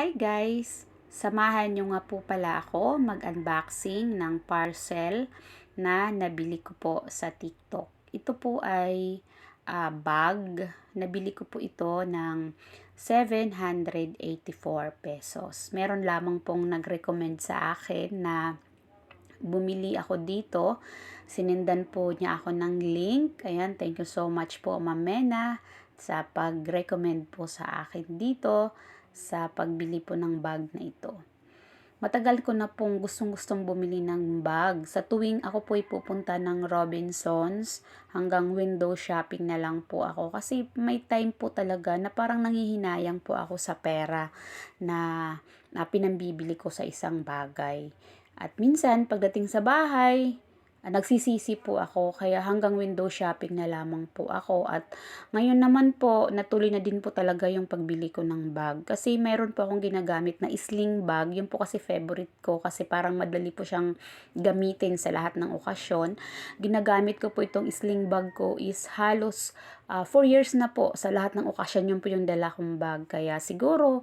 Hi guys! Samahan nyo nga po pala ako mag-unboxing ng parcel na nabili ko po sa TikTok. Ito po ay bag. Nabili ko po ito ng 784 pesos. Meron lamang pong nag-recommend sa akin na bumili ako dito. Sinendan po niya ako ng link. Ayan, thank you so much po Ma'am Mena sa pag-recommend po sa akin dito sa pagbili po ng bag na ito. Matagal ko na pong gustong-gustong bumili ng bag. Sa tuwing ako po ay pupunta ng Robinsons, hanggang window shopping na lang po ako. Kasi may time po talaga na parang nanghihinayang po ako sa pera na pinambibili ko sa isang bagay. At minsan, pagdating sa bahay, nagsisisi po ako, kaya hanggang window shopping na lamang po ako. At ngayon naman po, natuloy na din po talaga yung pagbili ko ng bag. Kasi meron po akong ginagamit na sling bag. Yun po kasi favorite ko kasi parang madali po siyang gamitin sa lahat ng okasyon. Ginagamit ko po itong sling bag ko is halos 4 years na po. Sa lahat ng okasyon, yun po yung dala kong bag. Kaya siguro,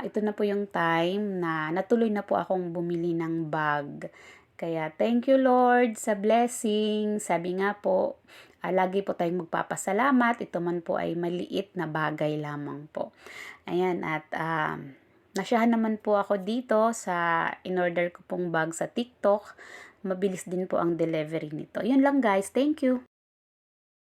ito na po yung time na natuloy na po akong bumili ng bag. Kaya thank you Lord sa blessing. Sabi nga po, lagi po tayong magpapasalamat. Ito man po ay maliit na bagay lamang po. Ayan, at nasyahan naman po ako dito sa in-order ko pong bag sa TikTok. Mabilis din po ang delivery nito. Yun lang guys. Thank you.